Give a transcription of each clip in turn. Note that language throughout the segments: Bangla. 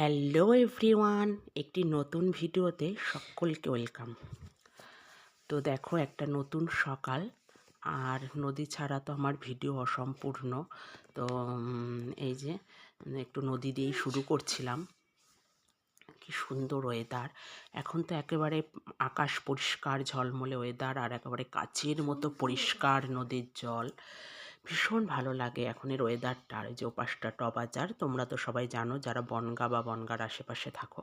হ্যালো এভরিওয়ান, একটি নতুন ভিডিওতে সকলকে ওয়েলকাম। তো দেখো, একটা নতুন সকাল, আর নদী ছাড়া তো আমার ভিডিও অসম্পূর্ণ। তো এই যে একটু নদী দিয়েই শুরু করছিলাম। কি সুন্দর ওয়েদার! এখন তো একেবারে আকাশ পরিষ্কার ঝলমলে ওয়েদার, আর একেবারে কাচের মতো পরিষ্কার নদীর জল। ভীষণ ভালো লাগে এখনের ওয়েদারটা। আর এই যে ওপাশটা টবাজার, তোমরা তো সবাই জানো যারা বনগাঁ বা বনগাঁর আশেপাশে থাকো।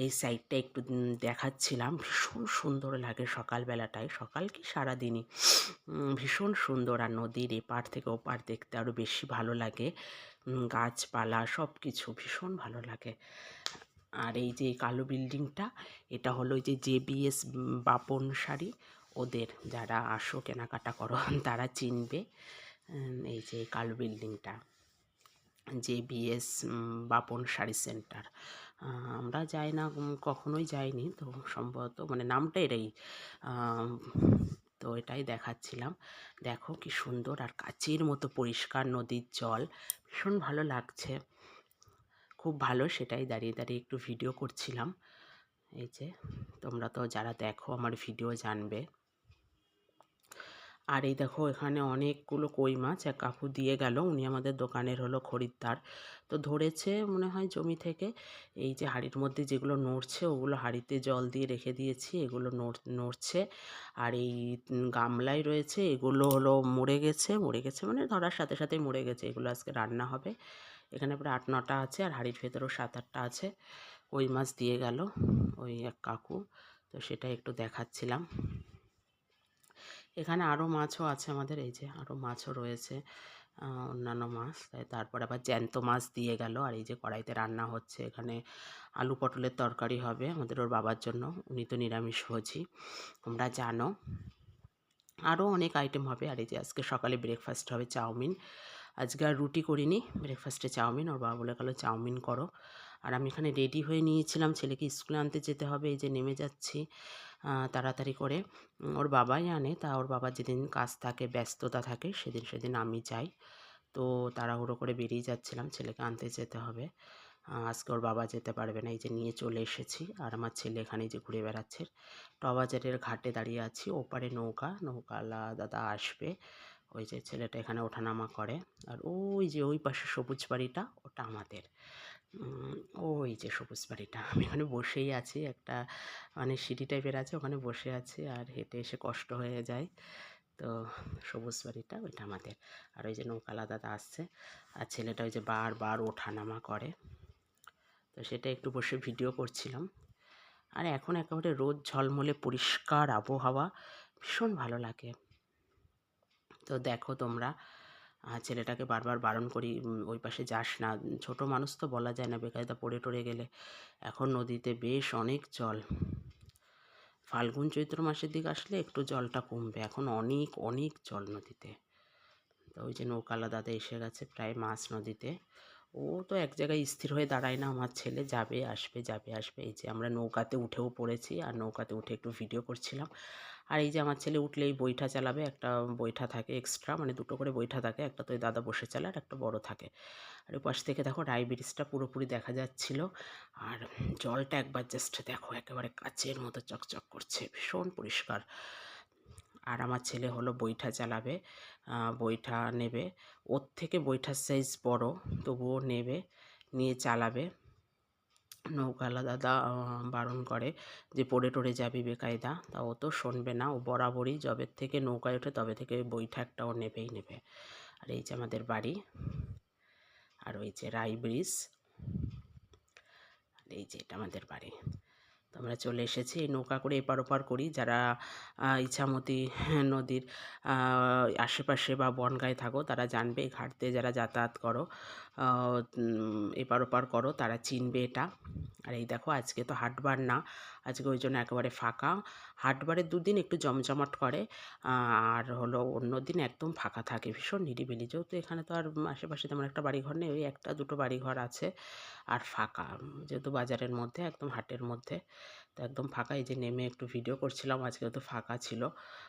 এই সাইডটা একটু দেখাচ্ছিলাম। ভীষণ সুন্দর লাগে সকালবেলাটায়, সকাল কি সারাদিনই ভীষণ সুন্দর। আর নদীর এপার থেকে ওপার দেখতে আরও বেশি ভালো লাগে। গাছপালা সব কিছু ভীষণ ভালো লাগে। আর এই যে কালো বিল্ডিংটা, এটা হলো ওই যে জেবিএস বাপন শাড়ি। ওদের যারা আসো কেনাকাটা করো তারা চিনবে। এই যে কালো বিল্ডিংটা জেবিএস বাপন শাড়ি সেন্টার। আমরা যাই না, কখনোই যাইনি, তো সম্ভবত মানে নামটা এটাই। তো এটাই দেখাচ্ছিলাম। দেখো কি সুন্দর, আর কাচের মতো পরিষ্কার নদীর জল, ভীষণ ভালো লাগছে, খুব ভালো। সেটাই দাঁড়িয়ে দাঁড়িয়ে একটু ভিডিও করছিলাম। এই যে তোমরা তো যারা দেখো আমার ভিডিও জানবে। আর এই দেখো, এখানে অনেকগুলো কই মাছ এক কাকু দিয়ে গেল, উনি আমাদের দোকানের হলো খরিদ্দার। তো ধরেছে মনে হয় জমি থেকে। এই যে হাঁড়ির মধ্যে যেগুলো নড়ছে, ওগুলো হাঁড়িতে জল দিয়ে রেখে দিয়েছি, এগুলো নড়ছে। আর এই গামলায় রয়েছে, এগুলো হলো মরে গেছে, মরে গেছে মানে ধরার সাথে সাথেই মরে গেছে। এগুলো আজকে রান্না হবে। এখানে প্রায় 8-9টা আছে, আর হাঁড়ির ভেতরেও 7-8টা আছে। ওই মাছ দিয়ে গেল ওই এক কাকু। তো সেটা একটু দেখাচ্ছিলাম। এখানে আরও মাছও আছে আমাদের, এই যে আরও মাছও রয়েছে, অন্যান্য মাছ। তারপর আবার জ্যান্ত মাছ দিয়ে গেল। আর এই যে কড়াইতে রান্না হচ্ছে, এখানে আলু পটলের তরকারি হবে আমাদের ওর বাবার জন্য, উনি তো নিরামিষভোজী, তোমরা জানো। আরও অনেক আইটেম হবে। আর এই যে আজকে সকালে ব্রেকফাস্ট হবে চাউমিন। আজকে আর রুটি করিনি, ব্রেকফাস্টে চাউমিন। ওর বাবা বলে গেলো চাউমিন করো। আর আমি এখানে রেডি হয়ে নিয়েছিলাম, ছেলেকে স্কুলে আনতে যেতে হবে। এই যে নেমে যাচ্ছি তাড়াতাড়ি করে। ওর বাবাই আনে, তা ওর বাবার যেদিন কাজ থাকে, ব্যস্ততা থাকে, সেদিন আমি যাই। তো তাড়াহুড়ো করে বেরিয়ে যাচ্ছিলাম, ছেলেকে আনতে যেতে হবে। আজকে ওর বাবা যেতে পারবে না। এই যে নিয়ে চলে এসেছি, আর আমার ছেলে এখানে যে ঘুরে বেড়াচ্ছে। টবাজারের ঘাটে দাঁড়িয়ে আছি, ওপারে নৌকাওয়ালা দাদা আসবে। ওই যে ছেলেটা এখানে ওঠানামা করে। আর ওই যে ওই পাশে সবুজ বাড়িটা, ওটা আমাদের। ওই যে সবুজ বাড়িটা, আমি ওখানে বসেই আছি, একটা মানে সিঁড়ি টাইপের আছে, ওখানে বসে আছি, আর হেঁটে এসে কষ্ট হয়ে যায়। তো সবুজ বাড়িটা ওইটা আমাদের। আর ওই যে নৌকালা দাদা আসছে, আর ছেলেটা ওই যে বারবার ওঠানামা করে। তো সেটা একটু বসে ভিডিও করছিলাম। আর এখন একেবারে রোদ ঝলমলে পরিষ্কার আবহাওয়া, ভীষণ ভালো লাগে। তো দেখো তোমরা, ছেলেটাকে বারবার বারণ করি ওই পাশে যাস না, ছোট মানুষ তো বলা যায় না, বেকায়দা পড়ে টরে গেলে। এখন নদীতে বেশ অনেক জল। ফাল্গুন চৈত্র মাসের দিকে আসলে একটু জলটা কমবে, এখন অনেক অনেক জল নদীতে। তো ওই যে নৌকালা দাদা এসে গেছে প্রায় মাছ নদীতে। ও তো এক জায়গায় স্থির হয়ে দাঁড়ায় না, আমার ছেলে যাবে আসবে যাবে আসবে। এই যে আমরা নৌকাতে উঠেও পড়েছি, আর নৌকাতে উঠে একটু ভিডিও করছিলাম। আর এই যে আমার ছেলে উঠলেই বৈঠা চালাবে, একটা বৈঠা থাকে এক্সট্রা, মানে দুটো করে বৈঠা থাকে, একটা তো ওই দাদা বসে চালায়, আর একটা বড় থাকে। আর ওই পাশ থেকে দেখো রাই ব্রিজটা পুরোপুরি দেখা যাচ্ছিল। আর জলটা একবার জাস্ট দেখো, একেবারে কাচের মতো চকচক করছে, ভীষণ পরিষ্কার। আর আমার ছেলে হলো বৈঠা চালাবে, বৈঠা নেবে, ওর থেকে বৈঠার সাইজ বড়, তবুও নেবে, নিয়ে চালাবে। নৌকাওয়ালা দাদা বারণ করে যে পড়ে টরে যাবি বেকায়দা, তা ও তো শুনবে না, ও বরাবরই যবের থেকে নৌকায় ওঠে তবে থেকে বৈঠা একটা ও নেবেই নেবে। আর এই যে আমাদের বাড়ি, আর ওই যে রাই ব্রিজ, আর এই যে এটা আমাদের বাড়ি। তো আমরা চলে এসেছি, এই নৌকা করে এপার ওপার করি। যারা ইছামতি নদীর আশেপাশে বা বনগাঁয় থাকো তারা জানবে, এই ঘাট দিয়ে যারা যাতায়াত করো, এপার ওপার করো, তারা চিনবে এটা। আর এই দেখো, আজকে তো হাটবার না, আজকে ওই জন্য একেবারে ফাঁকা। হাটবারের দুদিন একটু জমজমাট করে, আর হলো অন্য দিন একদম ফাঁকা থাকে, ভীষণ নিরিবিলি। যেহেতু এখানে তো আর আশেপাশে তেমন একটা বাড়িঘর নেই, ওই একটা দুটো বাড়িঘর আছে, আর ফাঁকা, যেহেতু বাজারের মধ্যে একদম হাটের মধ্যে, তো একদম ফাঁকা। এই যে নেমে একটু ভিডিও করছিলাম, আজকে তো ফাঁকা ছিল,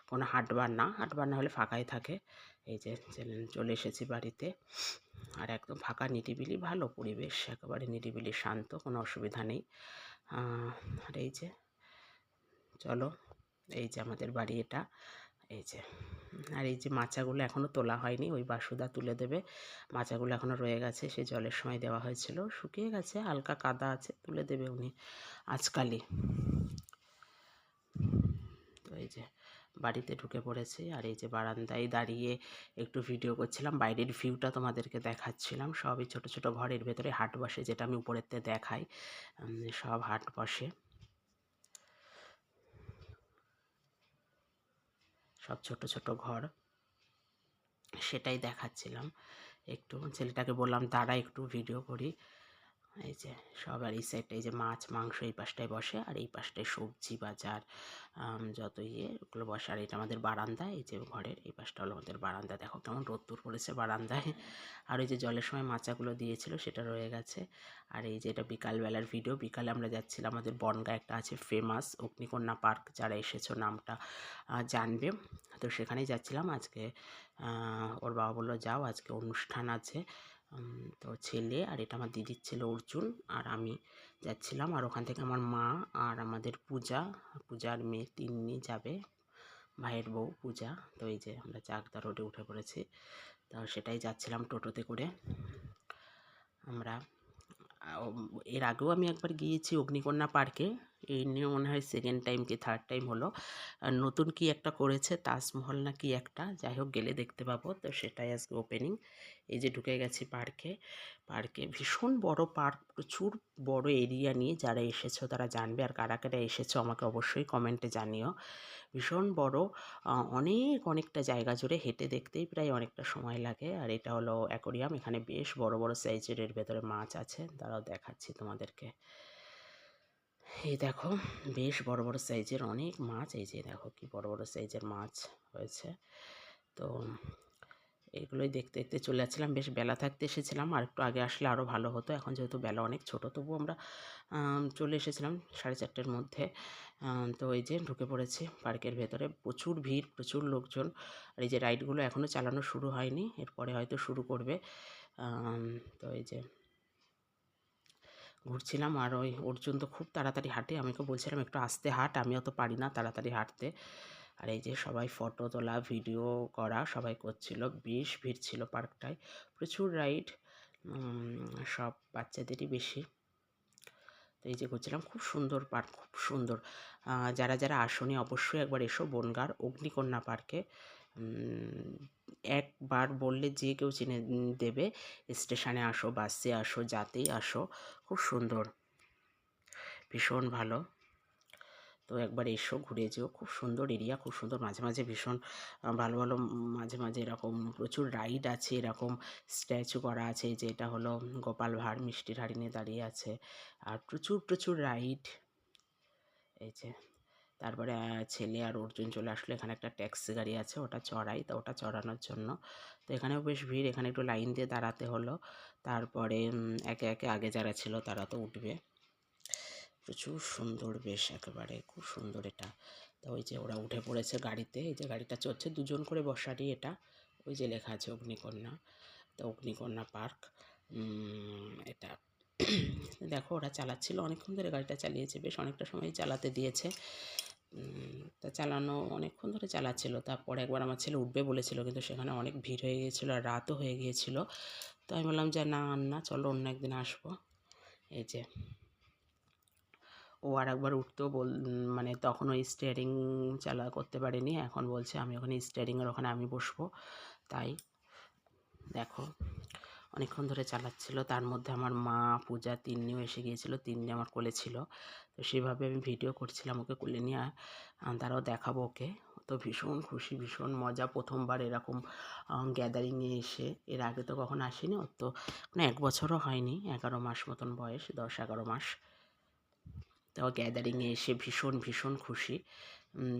কোনো হাটবার না, হাটবার না হলে ফাঁকাই থাকে। এই যে চলে এসেছি বাড়িতে। আর একদম ফাঁকা নিরিবিলি, ভালো পরিবেশ, একেবারে নিরিবিলি শান্ত, কোনো অসুবিধা নেই। আর এই যে চলো, এই যে আমাদের বাড়ি এটা, এই যে। আর এই যে মাচাগুলো এখনও তোলা হয়নি, ওই বাসুদা তুলে দেবে। মাচাগুলো এখনও রয়ে গেছে, সে জলের সময় দেওয়া হয়েছিল, শুকিয়ে গেছে, হালকা কাদা আছে, তুলে দেবে উনি আজকালই। তো এই যে বাড়িতে ঢুকে পড়েছি, আর এই যে বারান্দায় দাঁড়িয়ে একটু ভিডিও করছিলাম, বাইরের ভিউটা তোমাদেরকে দেখাচ্ছিলাম। সবই ছোট ছোট ঘরের ভেতরে হাট বসে, যেটা আমি উপরেতে দেখাই, সব হাট বসে, সব ছোট ছোট ঘর, সেটাই দেখাচ্ছিলাম। একটু ছেলেটাকে বললাম দাঁড়া একটু ভিডিও করি। এই যে সব, আর এই সাইডটা এই যে মাছ মাংস এই পাশটায় বসে, আর এই পাশটায় সবজি বাজার, যত ওগুলো বসে। আর এটা আমাদের বারান্দা, এই যে ঘরের এই পাশটা হলো আমাদের বারান্দা। দেখো কেমন রোদ্দুর পড়েছে বারান্দায়। আর ওই যে জলের সময় মাচাগুলো দিয়েছিল, সেটা রয়ে গেছে। আর এই যে এটা বিকালবেলার ভিডিও, বিকালে আমরা যাচ্ছিলাম, আমাদের বনগা একটা আছে ফেমাস অগ্নিকন্যা পার্ক, যারা এসেছো নামটা জানবে। তো সেখানেই যাচ্ছিলাম আজকে। ওর বাবা বললো যাও, আজকে অনুষ্ঠান আছে। তো ছেলে, আর এটা আমার দিদির ছেলে অর্জুন, আর আমি যাচ্ছিলাম। আর ওখান থেকে আমার মা আর আমাদের পূজার মেয়ে তিন্নি যাবে, ভাইয়ের বউ পূজা। তো এই যে আমরা চাকদা রোডে উঠে পড়েছি, তো সেটাই যাচ্ছিলাম টোটোতে করে আমরা। এর আগেও আমি একবার গিয়েছি অগ্নিকন্যা পার্কে, এই নিয়ে মনে হয় সেকেন্ড টাইম কি থার্ড টাইম হলো। আর নতুন কি একটা করেছে, তাজমহল না কি একটা, যাই হোক গেলে দেখতে পাবো। তো সেটাই আজকে ওপেনিং। এই যে ঢুকে গেছি পার্কে। পার্কে ভীষণ বড় পার্ক, প্রচুর বড় এরিয়া নিয়ে, যারা এসেছো তারা জানবে, আর কারা কারা এসেছো আমাকে অবশ্যই কমেন্টে জানিও। ভীষণ বড়, অনেকটা জায়গা জুড়ে, হেঁটে দেখতেই প্রায় অনেকটা সময় লাগে। আর এটা হলো অ্যাকোরিয়াম, এখানে বেশ বড় বড় সাইজের এর ভেতরে মাছ আছে, তারাও দেখাচ্ছি তোমাদেরকে। এই দেখো বেশ বড় বড় সাইজের অনেক মাছ, এই যে দেখো কি বড় বড় সাইজের মাছ হয়েছে। তো এগুলোই দেখতে দেখতে চলে যাচ্ছিলাম, বেশ বেলা থাকতে এসেছিলাম, আর একটু আগে আসলে আরও ভালো হতো। এখন যেহেতু বেলা অনেক ছোট, তবু আমরা চলে এসেছিলাম 4:30-র মধ্যে। তো এই যে ঢুকে পড়েছি পার্কের ভেতরে, প্রচুর ভিড়, প্রচুর লোকজন। আর এই যে রাইডগুলো এখনও চালানো শুরু হয়নি, এরপরে হয়তো শুরু করবে। তো এই যে ঘুরছিলাম, আর ওই অর্জুন তো খুব তাড়াতাড়ি হাঁটে, আমাকে বলছিলাম একটু আস্তে হাঁট, আমিও তো পারি না তাড়াতাড়ি হাঁটতে। আর এই যে সবাই ফটো তোলা ভিডিও করা সবাই করছিল, বেশ ভিড় ছিল পার্কটায়, প্রচুর রাইড, সব বাচ্চাদেরই বেশি। তো এই যে ঘুরছিলাম, খুব সুন্দর পার্ক, খুব সুন্দর। যারা যারা আসনি অবশ্যই একবার এসো বনগাঁর অগ্নিকন্যা পার্কে। একবার বললে যে কেউ চিনে দেবে। স্টেশনে আসো, বাসে আসো, যাতেই আসো, খুব সুন্দর, ভীষণ ভালো। তো একবার এসো, ঘুরে যেও, খুব সুন্দর এরিয়া, খুব সুন্দর। মাঝে মাঝে ভীষণ ভালো ভালো, মাঝে মাঝে এরকম প্রচুর রাইড আছে, এরকম স্ট্যাচু করা আছে, যে এটা হলো গোপাল ভাঁড় মিষ্টির হাঁড়ি নিয়ে দাঁড়িয়ে আছে, আর প্রচুর প্রচুর রাইড। এই যে তারপরে ছেলে আর অর্জুন চলে আসলো, এখানে একটা ট্যাক্সি গাড়ি আছে, ওটা চড়াই, তো ওটা চড়ানোর জন্য। তো এখানেও বেশ ভিড়, এখানে একটু লাইন দিয়ে দাঁড়াতে হলো। তারপরে একে একে আগে যারা ছিল তারা তো উঠবে। প্রচুর সুন্দর, বেশ একেবারে খুব সুন্দর এটা। তো ওই যে ওরা উঠে পড়েছে গাড়িতে, এই যে গাড়িটা চড়ছে, দুজন করে বসারই এটা। ওই যে লেখা আছে অগ্নিকন্যা, তো অগ্নিকন্যা পার্ক এটা। দেখো ওরা চালাচ্ছিল, অনেকক্ষণ ধরে গাড়িটা চালিয়েছে, বেশ অনেকটা সময় চালাতে দিয়েছে। তা চালানো অনেকক্ষণ ধরে চালাচ্ছিল। তারপরে একবার আমার ছেলে উঠবে বলেছিল, কিন্তু সেখানে অনেক ভিড় হয়ে গিয়েছিলো, আর রাতও হয়ে গিয়েছিল। তো আমি বললাম যে না না, চলো অন্য একদিন আসবো। এই যে ও আর একবার উঠতেও মানে তখন ওই স্টিয়ারিং করতে পারেনি, এখন বলছে আমি ওখানে স্টিয়ারিংয়ের ওখানে আমি বসবো। তাই দেখো অনেকক্ষণ ধরে চালাচ্ছিল, তার মধ্যে আমার মা পূজা তিন্নিও এসে গিয়েছিলো, তিন্নি আমার কোলে ছিল। তো সেভাবে আমি ভিডিও করছিলাম ওকে কোলে নিয়ে, তারাও দেখাবো ওকে। তো ভীষণ খুশি, ভীষণ মজা, প্রথমবার এরকম গ্যাদারিংয়ে এসে, এর আগে তো কখন আসিনি। ওর তো মানে 1 বছরও হয়নি, 11 মাস মতন বয়স, 10-11 মাস। তো গ্যাদারিংয়ে এসে ভীষণ ভীষণ খুশি,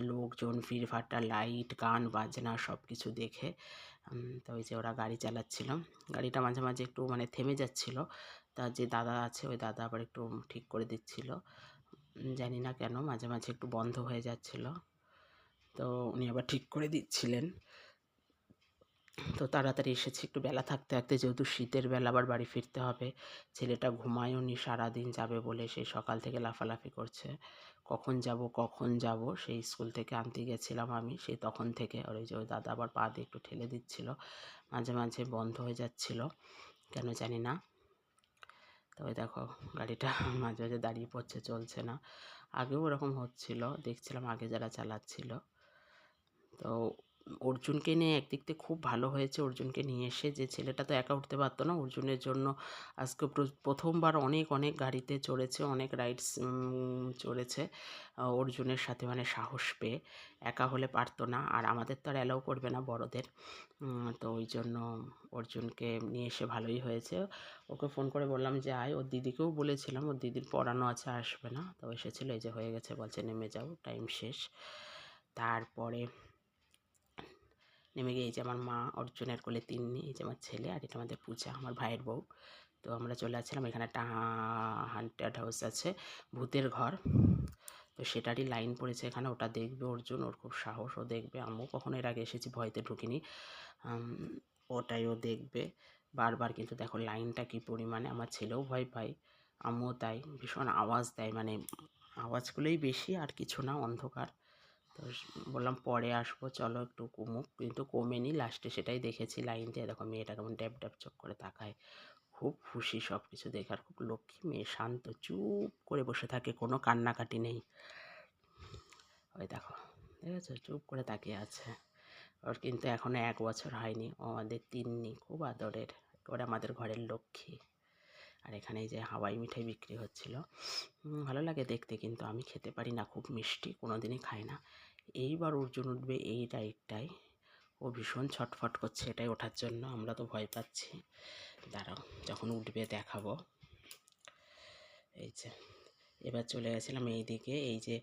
লোকজন, ভিড়ভাট্টা, লাইট, গান বাজনা সব কিছু দেখে। তো ওই যে ওরা গাড়ি চালাচ্ছিল, গাড়িটা মাঝে মাঝে একটু মানে থেমে যাচ্ছিল, তার যে দাদা আছে ওই দাদা আবার একটু ঠিক করে দিচ্ছিল, জানি না কেন মাঝে মাঝে একটু বন্ধ হয়ে যাচ্ছিল, তো উনি আবার ঠিক করে দিচ্ছিলেন। তো তাড়াতাড়ি এসেছি একটু বেলা থাকতে থাকতে, যেহেতু শীতের বেলা আবার বাড়ি ফিরতে হবে। ছেলেটা ঘুমায়ও নি সারাদিন, যাবে বলে সেই সকাল থেকে লাফালাফি করছে। কখন যাব কখন যাব, সেই স্কুল থেকে আনতে গেছিলাম আমি সেই তখন থেকে। আর ওই যে ওই দাদা আবার পা দিয়ে একটু ঠেলে দিচ্ছিল, মাঝে মাঝে বন্ধ হয়ে যাচ্ছিল কেন জানি না। তো ওই দেখো গাড়িটা মাঝে মাঝে দাঁড়িয়ে পড়ছে, চলছে না। আগেও ওরকম হচ্ছিল, দেখছিলাম আগে যারা চালাচ্ছিল। তো অর্জুনকে নিয়ে একদিক থেকে খুব ভালো হয়েছে, অর্জুনকে নিয়ে এসে। যে ছেলেটা তো একা উঠতে পারতো না, অর্জুনের জন্য আজকে প্রথমবার অনেক অনেক গাড়িতে চড়েছে, অনেক রাইডস চড়েছে অর্জুনের সাথে, মানে সাহস পেয়ে। একা হলে পারতো না, আর আমাদের তো আর অ্যালাউ করবে না বড়দের। তো ওই জন্য অর্জুনকে নিয়ে এসে ভালোই হয়েছে। ওকে ফোন করে বললাম যে আয়, ওর দিদিকেও বলেছিলাম, ওর দিদির পড়ানো আছে, আসবে না। তো এসেছিলো, এই যে হয়ে গেছে, বলছে নেমে যাও, টাইম শেষ। তারপরে নেমে গিয়ে এই যে আমার মা, অর্জুনের কোলে তিন্নি, এই যে আমার ছেলে, আর এটা আমাদের পূজা, আমার ভাইয়ের বউ। তো আমরা চলে আসছিলাম, এখানে একটা হান্টেড হাউস আছে, ভূতের ঘর। তো সেটারই লাইন পড়েছে এখানে, ওটা দেখবে অর্জুন, ওর খুব সাহস, ও দেখবে। আমিও কখনো এর আগে এসেছি, ভয়তে ঢুকিনি। ওটাই ও দেখবে বারবার। কিন্তু দেখো লাইনটা কী পরিমাণে, আমার ছেলেও ভয় পায়, আমিও তাই। ভীষণ আওয়াজ দেয়, মানে আওয়াজগুলোই বেশি, আর কিছু না, অন্ধকার। তো বললাম পরে আসবো, চলো একটু কমুক, কিন্তু কমেনি। লাস্টে সেটাই দেখেছি, লাইন দিয়ে দেখো মেয়েটা কেমন ড্যাব ড্যাব চোখ করে তাকায়। খুব খুশি সব কিছু দেখে, আর খুব লক্ষ্মী মেয়ে, শান্ত, চুপ করে বসে থাকে, কোনো কান্নাকাটি নেই। ওই দেখো, দেখেছো, চুপ করে তাকিয়ে আছে। ওর কিন্তু এখনো 1 বছর হয়নি, ও আমাদের তিন্নি, খুব আদরের, একেবারে আমাদের ঘরের লক্ষ্মী। আর এখানে এই যে হাওয়াই মিঠাই বিক্রি হচ্ছিল, ভালো লাগে দেখতে, কিন্তু আমি খেতে পারি না, খুব মিষ্টি, কোনো দিনই খাই না। এইবার অর্জুন উঠবে এই রাইডটায়, ও ভীষণ ছটফট করছে এটাই ওঠার জন্য, আমরা তো ভয় পাচ্ছি। দাঁড়াও, যখন উঠবে দেখাবো। এই যে এবার চলে গেছিলাম এই দিকে, এই যে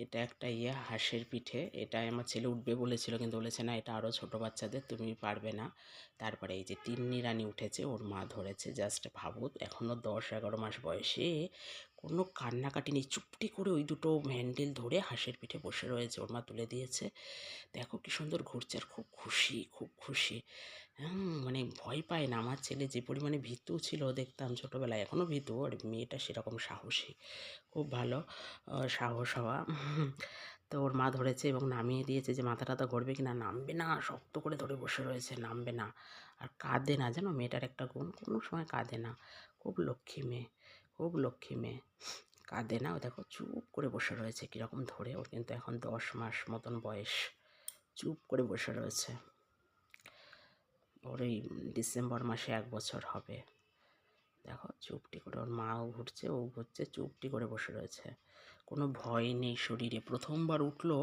এটা একটা হাঁসের পিঠে, এটাই আমার ছেলে উঠবে বলেছিল, কিন্তু বলেছে না এটা আরও ছোটো বাচ্চাদের, তুমি পারবে না। তারপরে এই যে তিন্নি রানী উঠেছে, ওর মা ধরেছে, জাস্ট ভাবো, এখনও 10-11 মাস বয়সে, কোনো কান্নাকাটি নেই, চুপটি করে ওই দুটো হ্যান্ডেল ধরে হাঁসের পিঠে বসে রয়েছে, ওর মা তুলে দিয়েছে। দেখো কি সুন্দর ঘুরছে, আর খুব খুশি, খুব খুশি। মানে ভয় পায় না। আমার ছেলে যে পরিমাণে ভীতু ছিল দেখতাম ছোটোবেলায়, এখনও ভীতু, আর মেয়েটা সেরকম সাহসী, খুব ভালো সাহস হওয়া। তো ওর মা ধরেছে এবং নামিয়ে দিয়েছে, যে মাথা টাথা ঘুরবে কিনা, নামবে না, শক্ত করে ধরে বসে রয়েছে, নামবে না। আর কাঁদে না, জানো মেয়েটার একটা গুণ, কোনো সময় কাঁদে না, খুব লক্ষ্মী মেয়ে, খুব লক্ষ্মী মেয়ে, কাঁদে না। ও দেখো চুপ করে বসে রয়েছে, কীরকম ধরে, ওর কিন্তু এখন 10 মাস মতন বয়স, চুপ করে বসে রয়েছে। ওর এই ডিসেম্বর মাসে 1 বছর হবে। দেখো চুপটি করে, ওর মাও ঘুরছে, ও ঘুরছে, চুপটি করে বসে রয়েছে, কোনো ভয় নেই শরীরে, প্রথমবার উঠলো।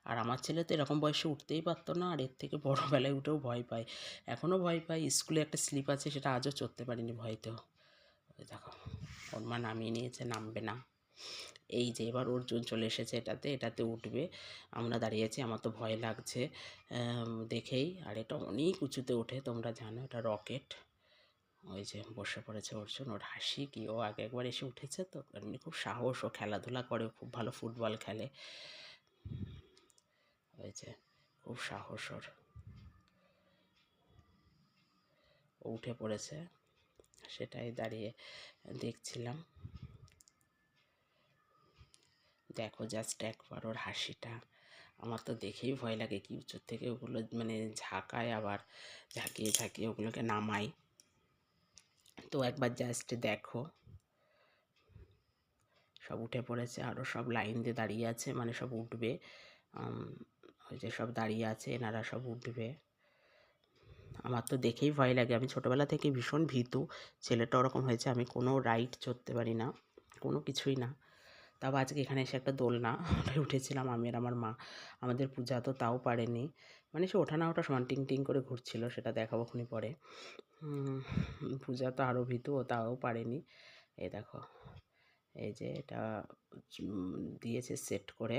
আর আমার ছেলে তো এরকম বয়সে উঠতেই পারতো না, আর এর থেকে বড়োবেলায় উঠেও ভয় পায়, এখনও ভয় পায়। স্কুলে একটা স্লিপ আছে, সেটা আজও চড়তে পারিনি ভয়তেও। ওই দেখো ওর মা নামিয়ে নিয়েছে, নামবে না। এই যে এবার অর্জুন চলে এসেছে এটাতে, এটাতে উঠবে। আমরা দাঁড়িয়ে আছি, আমার তো ভয় লাগছে দেখেই। আর এটা অনেক উঁচুতে ওঠে, তোমরা জানো এটা রকেট। ওই যে বসে পড়েছে অর্জুন, ওর হাসি কি, ও আগে একবার এসে উঠেছে তো, এমনি খুব সাহস, ও খেলাধুলা করে, খুব ভালো ফুটবল খেলে। ওই যে খুব সাহস ওর, ও উঠে পড়েছে, সেটাই দাঁড়িয়ে দেখছিলাম। দেখো জাস্ট একবার ওর হাসিটা, আমার তো দেখেই ভয় লাগে, কি উঁচুর থেকে ওগুলো মানে ঝাঁকায়, আবার ঝাঁকিয়ে ঝাঁকিয়ে ওগুলোকে নামাই। তো একবার জাস্ট দেখো, সব উঠে পড়েছে, আরও সব লাইন দিয়ে দাঁড়িয়ে আছে, মানে সব উঠবে। ওই যে সব দাঁড়িয়ে আছে, এনারা সব উঠবে। আমার তো দেখেই ভয় লাগে, আমি ছোটোবেলা থেকে ভীষণ ভীতু, ছেলেটা ওরকম হয়েছে, আমি কোনো রাইড চড়তে পারি না, কোনো কিছুই না। তাও আজকে এখানে এসে একটা দোলনা উঠেছিলাম আমি আর আমার মা, আমাদের পূজা তো তাও পারেনি, মানে সে ওঠা না ওঠা সমান টিং টিং করে ঘুরছিল, সেটা দেখাবো খুনি পরে। পূজা তো আরও ভীতু, ও তাও পারেনি। এই দেখো, এই যে এটা দিয়েছে সেট করে,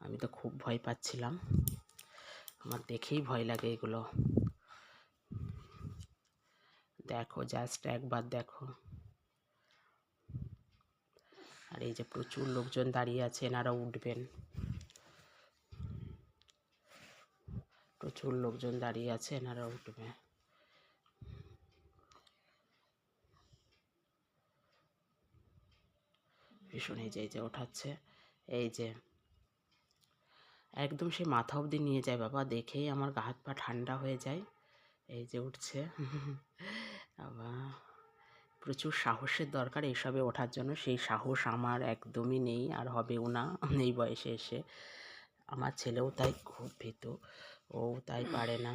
আমি তো খুব ভয় পাচ্ছিলাম, আমার দেখেই ভয় লাগে এগুলো। দেখো জাস্ট একবার দেখো। আর এই যে প্রচুর লোকজন দাঁড়িয়ে আছে, এনারা উঠবেন। প্রচুর লোকজন দাঁড়িয়ে আছে, এনারা উঠবে। ভীষণ এই যে ওঠাচ্ছে, এই যে একদম সে মাথা অবধি নিয়ে যায় বাবা, দেখেই আমার গা হাত পা ঠান্ডা হয়ে যায়। এই যে উঠছে আবার প্রচুর সাহসের দরকার এইসবে ওঠার জন্য, সেই সাহস আমার একদমই নেই আর হবেও না এই বয়সে এসে। আমার ছেলেও তাই খুব ভীতু, ও তাই পারে না,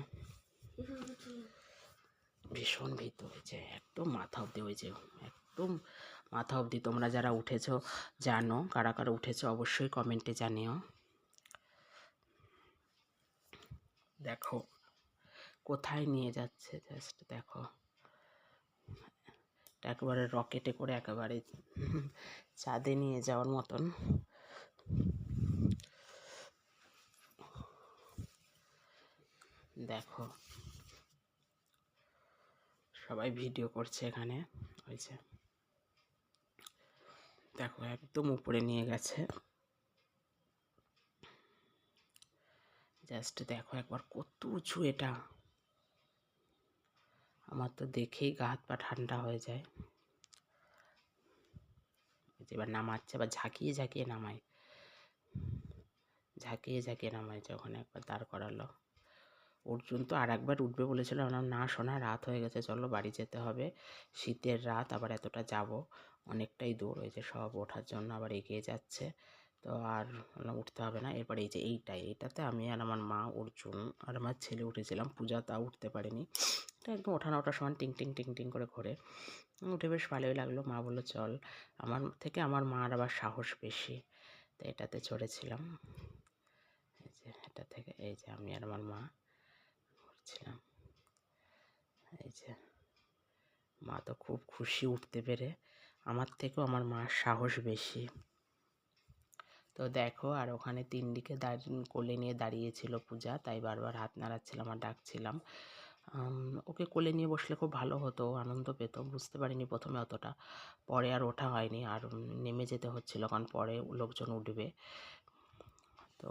ভীষণ ভীতু হয়েছে একদম মাথা অবধি, ওই যে একদম মাথা অবধি। তোমরা যারা উঠেছো জানো, কারা কারা উঠেছো অবশ্যই কমেন্টে জানিও। দেখো কোথায় নিয়ে যাচ্ছে, জাস্ট দেখো, একেবারে রকেটে করে একেবারে চাঁদে নিয়ে যাওয়ার মতন। দেখো সবাই ভিডিও করছে এখানে, হয়েছে দেখো একদম উপরে নিয়ে গেছে। জাস্ট দেখো একবার কত উঁচু এটা, আমার তো দেখেই গা হাত পা ঠান্ডা হয়ে যায়। এবার নামাচ্ছে, আবার ঝাঁকিয়ে ঝাঁকিয়ে নামায়, ঝাঁকিয়ে ঝাঁকিয়ে নামায়। যখন একবার দাঁড় করালো, অর্জুন তো আর একবার উঠবে বলেছিল, আমার না শোনা, রাত হয়ে গেছে, চলো বাড়ি যেতে হবে, শীতের রাত, আবার এতটা যাব, অনেকটাই দূর, ওই যে সব ওঠার জন্য আবার এগিয়ে যাচ্ছে। তো আর উঠতে হবে না। এরপরে এই যে এইটাতে আমি আর আমার মা, অর্জুন আর আমার ছেলে উঠেছিলাম, পূজা তা উঠতে পারেনি। এটা একদম ওঠার সময় টিং টিং টিং টিং করে ঘোরে, উঠে বেশ ভালোই লাগলো। মা বললো চল, আমার থেকে আমার মার আবার সাহস বেশি, তো এটাতে চড়েছিলাম। এই যে এটা থেকে এই যে আমি আর আমার মা ছিলাম। এই যে মা তো খুব খুশি উঠতে পেরে, আমার থেকেও আমার মার সাহস বেশি। তো দেখো, আর ওখানে তিন দিকে কোলে নিয়ে দাঁড়িয়েছিল পূজা, তাই বারবার হাত নাড়াচ্ছিলাম আর ডাকছিলাম। ওকে কোলে নিয়ে বসলে খুব ভালো হতো, আনন্দ পেত। বুঝতে পারিনি প্রথমে অতটা, পরে আর ওঠা হয়নি, আর নেমে যেতে হচ্ছিলো, কারণ পরে লোকজন উঠবে। তো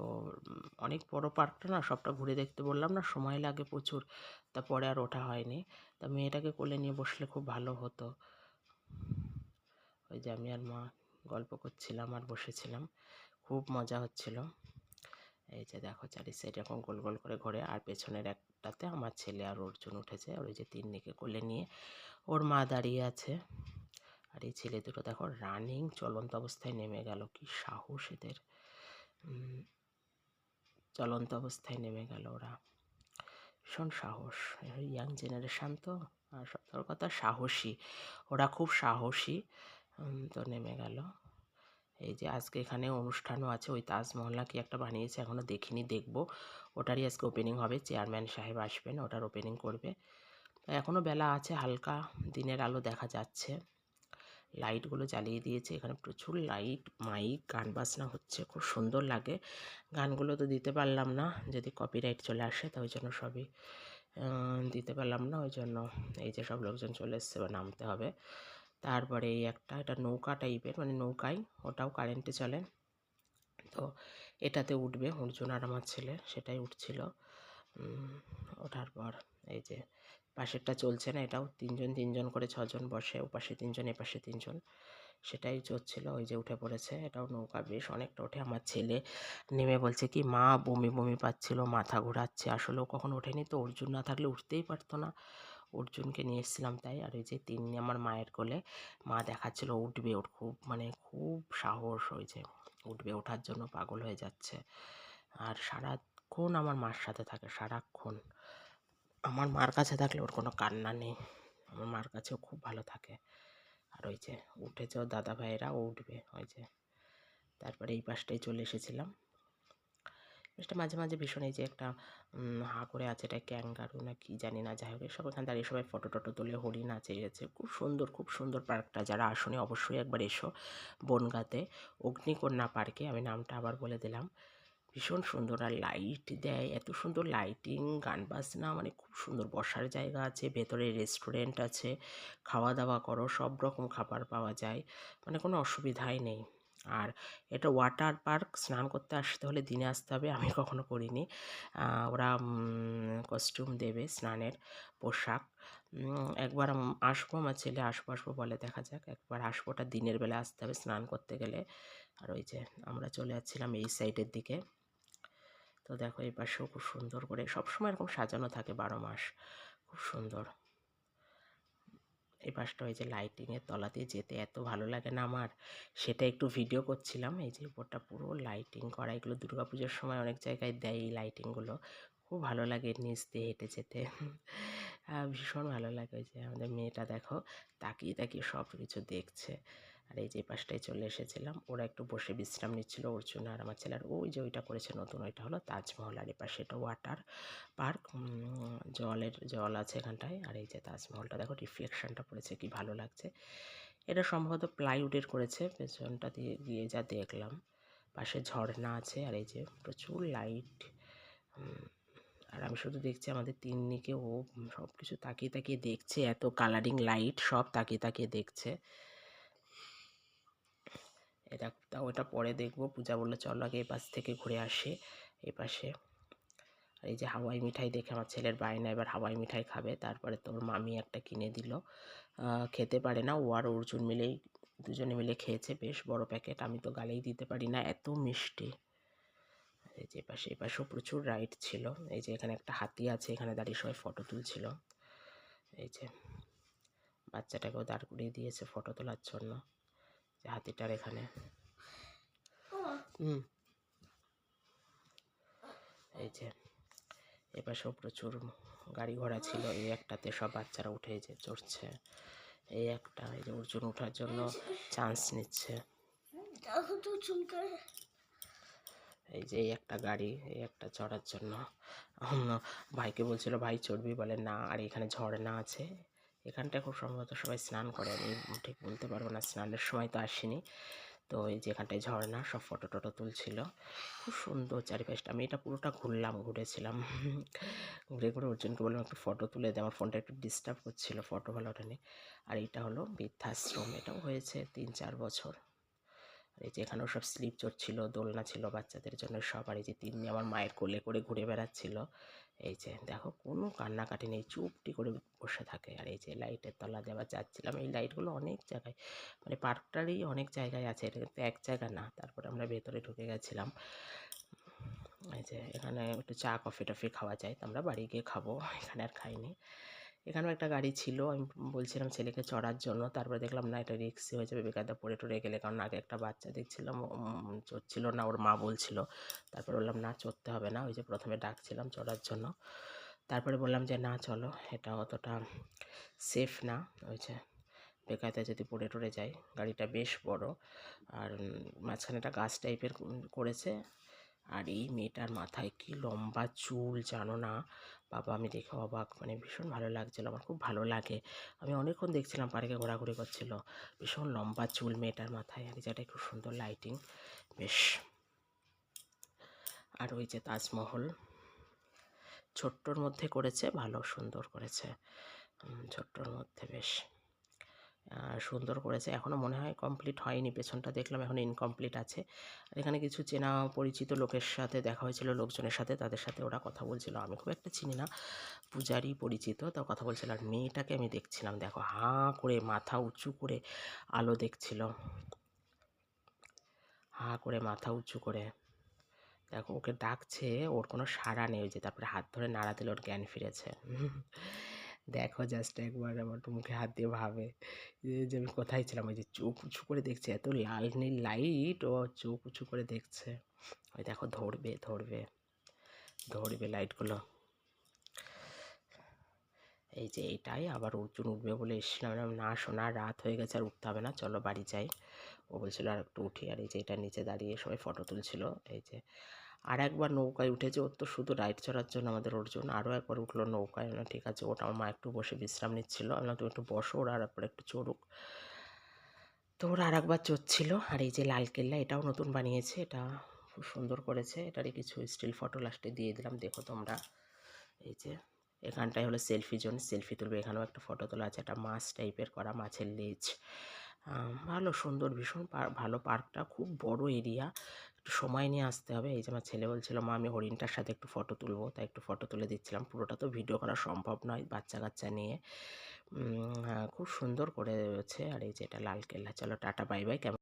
অনেক বড় পার্কটা না, সবটা ঘুরে দেখতে বললাম না, সময় লাগে প্রচুর, তারপরে আর ওঠা হয়নি। তা মেয়েটাকে কোলে নিয়ে বসলে খুব ভালো হতো। ওই যে আমি আর মা গল্প করছিলাম আর বসেছিলাম, খুব মজা হচ্ছিল। এই যে দেখো চারি সাইড এরকম গোল গোল করে ঘোরে, আর পেছনের একটাতে আমার ছেলে আর অর্জুন উঠেছে, আর ওই যে তিন্নিকে কোলে নিয়ে ওর মা দাঁড়িয়ে আছে। আর এই ছেলে দুটো দেখো রানিং চলন্ত অবস্থায় নেমে গেল, কি সাহস এদের, চলন্ত অবস্থায় নেমে গেল ওরা, ভীষণ সাহস, ইয়াং জেনারেশান তো, আর সব কথা সাহসী, ওরা খুব সাহসী। তো নেমে গেল। এই যে আজকে এখানে অনুষ্ঠানও আছে, ওই তাজমহল কি একটা বানিয়েছে, এখনও দেখিনি, দেখব। ওটারই আজকে ওপেনিং হবে, চেয়ারম্যান সাহেব আসবেন, ওটার ওপেনিং করবে। এখনও বেলা আছে, হালকা দিনের আলো দেখা যাচ্ছে, লাইটগুলো জ্বালিয়ে দিয়েছে, এখানে প্রচুর লাইট, মাইক, গান বাজনা হচ্ছে, খুব সুন্দর লাগে। গানগুলো তো দিতে পারলাম না, যদি কপিরাইট চলে আসে, তো ওই জন্য সবই দিতে পারলাম না, ওই জন্য এই যে সব লোকজন চলে এসছে, বা নামতে হবে। তারপরে এই এটা নৌকা টাইপের, মানে নৌকায়, ওটাও কারেন্টে চলে, তো এটাতে উঠবে অর্জুন আর আমার ছেলে, সেটাই উঠছিল। ওঠার পর এই যে পাশেরটা চলছে না, এটাও তিনজন তিনজন করে, ছজন বসে, ওপাশে তিনজন এপাশে তিনজন, সেটাই চলছিল। ওই যে উঠে পড়েছে, এটাও নৌকা, বেশ অনেকটা ওঠে। আমার ছেলে নেমে বলছে কি মা বমি বমি পাচ্ছিল, মাথা ঘোরাচ্ছে, আসলেও কখনো ওঠেনি, তো অর্জুন না থাকলে উঠতেই পারতো না, অর্জুনকে নিয়ে এসেছিলাম তাই। আর ওই যে তিন্নি আমার মায়ের কোলে, মা দেখাচ্ছিল উঠবে, ওর খুব মানে খুব সাহস, ওই যে উঠবে, ওঠার জন্য পাগল হয়ে যাচ্ছে। আর সারাক্ষণ আমার মার সাথে থাকে, সারাক্ষণ আমার মার কাছে থাকলে ওর কোনো কান্না নেই, আমার মার কাছেও খুব ভালো থাকে। আর ওই যে উঠেছে ওর দাদা ভাইয়েরা, ও উঠবে, ওই যে তারপরে এই পাশটাই চলে এসেছিলাম। এটা মাঝে মাঝে ভীষণ, এই যে একটা হাঁ করে আছে, এটা ক্যাঙ্গারু না কি জানি না, যাই হোক, সব এখানে দাঁড়িয়ে সবাই ফটো টটো তুলে, হরিণ আছে, গেছে, খুব সুন্দর পার্কটা। যারা আসনি অবশ্যই একবার এসো, বনগাঁতে অগ্নিকন্যা পার্কে, আমি নামটা আবার বলে দিলাম, ভীষণ সুন্দর। আর লাইট দেয়, এত সুন্দর লাইটিং, গান বাজনা, মানে খুব সুন্দর, বসার জায়গা আছে, ভেতরে রেস্টুরেন্ট আছে, খাওয়া দাওয়া করো, সব রকম খাবার পাওয়া যায়, মানে কোনো অসুবিধাই নেই। আর এটা ওয়াটার পার্ক, স্নান করতে আসতে হলে দিনে আসতে হবে, আমি কখনো করিনি। ওরা কস্টিউম দেবে, স্নানের পোশাক। একবার আসবো, আমার ছেলে আসবো আসবো বলে, দেখা যাক, একবার আসবো, ওটা দিনের বেলা আসতে হবে স্নান করতে গেলে। আর ওই যে আমরা চলে যাচ্ছিলাম এই সাইডের দিকে। তো দেখো এই পাশেও খুব সুন্দর করে সবসময় এরকম সাজানো থাকে 12 মাস, খুব সুন্দর। এই পাশটা ওই যে লাইটিংয়ের তলা দিয়ে যেতে এত ভালো লাগে না আমার, সেটা একটু ভিডিও করছিলাম। এই যে উপরটা পুরো লাইটিং করা, এগুলো দুর্গাপুজোর সময় অনেক জায়গায় দেয় এই লাইটিংগুলো, খুব ভালো লাগে নিচ দিয়ে হেঁটে যেতে। ভীষণ ভালো লাগে। ওই যে আমাদের মেয়েটা দেখো তাকিয়ে তাকিয়ে সব কিছু দেখছে। আর এই যে পাশটায় চলে এসেছিলাম, ওরা একটু বসে বিশ্রাম নিচ্ছিল, অর্জুন আর আমার ছেলে। আর ওই যে ওইটা করেছে নতুন, ওইটা হলো তাজমহল, আর এপাশে এটা ওয়াটার পার্ক, জল আছে এখানটায়। আর এই যে তাজমহলটা দেখো রিফ্লেকশনটা পড়েছে, কি ভালো লাগছে। এটা সম্ভবত প্লাইউডের করেছে, পেছনটা দিয়ে গিয়ে যা দেখলাম। পাশে ঝর্ণা আছে, আর এই যে প্রচুর লাইট। আর আমি শুধু দেখছি আমাদের তিন্নিকে, ও সব কিছু তাকিয়ে তাকিয়ে দেখছে, এত কালারিং লাইট সব তাকিয়ে তাকিয়ে দেখছে। এটা ওটা পরে দেখবো, পূজা বললো চলো আগে এপাশ থেকে ঘুরে আসি। এপাশে আর এই যে হাওয়াই মিঠাই দেখে আমার ছেলের বায়না, এবার হাওয়াই মিঠাই খাবে। তারপরে তোর মামি একটা কিনে দিল, খেতে পারে না, ও আর অর্জুন মিলেই, দুজনে মিলে খেয়েছে, বেশ বড় প্যাকেট, আমি তো গালেই দিতে পারি না, এত মিষ্টি। এই যে এপাশেও প্রচুর রাইড ছিল। এই যে এখানে একটা হাতি আছে, এখানে দাঁড়িয়ে সবাই ফটো তুলছিল। এই যে বাচ্চাটাকেও দাঁড় করিয়ে দিয়েছে ফটো তোলার জন্য, যে হাতিটার এখানে। এই যে এপাশেও প্রচুর গাড়ি ঘোড়া ছিল, এই একটাতে সব বাচ্চারা উঠে যে চড়ছে, এই একটা, এই যে অর্জুন ওঠার জন্য চান্স নিচ্ছে। এই যে এই একটা গাড়ি, এই একটা চড়ার জন্য ভাইকে বলছিল ভাই চড়বি, বলে না। আর এখানে ঝর্ণা আছে, এখানটায় খুব সম্ভবত সবাই স্নান করে, আমি ঠিক বলতে পারবো না, স্নানের সময় তো আসিনি। তো এই যে এখানটায় ঝর্ণা, সব ফটো টটো তুলছিল, খুব সুন্দর চারিপাশটা। আমি এটা পুরোটা ঘুরেছিলাম ঘুরে ঘুরে অর্জুনকে বললাম একটু ফটো তুলে দে, আমার ফোনটা একটু ডিস্টার্ব করছিল, ফটো ভালো ওঠেনি। আর এইটা হলো বৃদ্ধাশ্রম, এটাও হয়েছে 3-4 বছর। এই যে এখানেও সব স্লিপ চড়ছিল, দোলনা ছিল বাচ্চাদের জন্য সব। আর এই যে তিন্নি আমার মায়ের কোলে করে ঘুরে বেড়াচ্ছিল। এই যে দেখো কোনো কান্নাকাটি নেই, চুপটি করে বসে থাকে। আর এই যে লাইটের তলা দেওয়া যাচ্ছিলাম, এই লাইটগুলো অনেক জায়গায়, মানে পার্কটারই অনেক জায়গায় আছে, এটা কিন্তু এক জায়গা না। তারপরে আমরা ভেতরে ঢুকে গেছিলাম। এই যে এখানে একটু চা কফি টফি খাওয়া যায়, তো আমরা বাড়ি গিয়ে খাবো, এখানে আর খাইনি। এখানেও একটা গাড়ি ছিল, আমি বলছিলাম ছেলেকে চড়ার জন্য, তারপরে দেখলাম না এটা রিক্সি হয়ে যাবে, বেকায়দা পড়ে টরে গেলে, কারণ আগে একটা বাচ্চা দেখছিলাম চড়ছিল না, ওর মা বলছিল। তারপরে বললাম না চড়তে হবে না, ওই যে প্রথমে ডাকছিলাম চড়ার জন্য, তারপরে বললাম যে না চলো, এটা অতটা সেফ না, ওই যে বেকায়দা যদি পড়ে টরে যায়। গাড়িটা বেশ বড়, আর মাঝখানে একটা গাছ টাইপের করেছে। আর এই মেয়েটার মাথায় কি লম্বা চুল জানো না বাবা, আমি দেখে অবাক, মানে ভীষণ ভালো লাগছিলো, আমার খুব ভালো লাগে। আমি অনেকক্ষণ দেখছিলাম, পার্কে ঘোরাঘুরি করছিল, ভীষণ লম্বা চুল মেয়েটার মাথায়। আর এই জায়গাটায় খুব সুন্দর লাইটিং বেশ। আর ওই যে তাজমহল ছোট্টর মধ্যে করেছে, ভালো সুন্দর করেছে, ছোট্টর মধ্যে বেশ সুন্দর করেছে। এখনও মনে হয় কমপ্লিট হয়নি, পেছনটা দেখলাম এখন ইনকমপ্লিট আছে। আর এখানে কিছু চেনা পরিচিত লোকের সাথে দেখা হয়েছিল, লোকজনের সাথে, তাদের সাথে ওরা কথা বলছিল, আমি খুব একটা চিনি না, পূজারি পরিচিত, তা কথা বলছিল। আর মেয়েটাকে আমি দেখছিলাম, দেখো হাঁ করে মাথা উঁচু করে আলো দেখছিল, হাঁ করে মাথা উঁচু করে, দেখো ওকে ডাকছে, ওর কোনো সাড়া নেই। ওই যে তারপরে হাত ধরে নাড়া দিলে ওর জ্ঞান ফিরেছে। দেখো জাস্ট একবার আমার মুখে হাত দিয়ে ভাবে যে আমি কোথায় ছিলাম। ওই যে চোখ উঁচু করে দেখছে, এত লাল নীল লাইট, ও চোখ উঁচু করে দেখছে। ওই দেখো ধরবে ধরবে ধরবে লাইটগুলো। এই যে এইটাই আবার অর্জুন উঠবে বলে এসেছিলাম, না শোনা রাত হয়ে গেছে আর উঠতে হবে না, চলো বাড়ি যাই। ও বলছিল আর একটু উঠি। আর এই যে এটার নিচে দাঁড়িয়ে সবাই ফটো তুলছিল। এই যে আর একবার নৌকায় উঠেছে, ওর তো শুধু রাইড চড়ার জন্য আমাদের অর্জুন, আরও একবার উঠলো নৌকায়। না ঠিক আছে, ওটা আমার মা একটু বসে বিশ্রাম নিচ্ছিল, আমি তুমি একটু বসো, ওরা আর একবার একটু চড়ুক। তো ওরা আর একবার চড়ছিল। আর এই যে লালকেল্লা, এটাও নতুন বানিয়েছে, এটা খুব সুন্দর করেছে, এটারই কিছু স্টিল ফটো লাস্টে দিয়ে দিলাম, দেখো তোমরা। এই যে এখানটায় হলো সেলফি জোন, সেলফি তুলবে, এখানেও একটা ফটো তোলা আছে, একটা মাছ টাইপের করা, মাছের লেজ। ভালো সুন্দর ভীষণ ভালো পার্কটা, খুব বড় এরিয়া, একটু সময় নিয়ে আসতে হবে। এই যে আমার ছেলে বলছিল মা আমি হরিণটার সাথে একটু ফটো তুলবো, তাই একটু ফটো তুলে দিচ্ছিলাম। পুরোটা তো ভিডিও করা সম্ভব নয় বাচ্চা কাচ্চা নিয়ে। হ্যাঁ, খুব সুন্দর করেছে। আর এই যে এটা লালকেল্লা। চলো টাটা বাই বাই। কেমন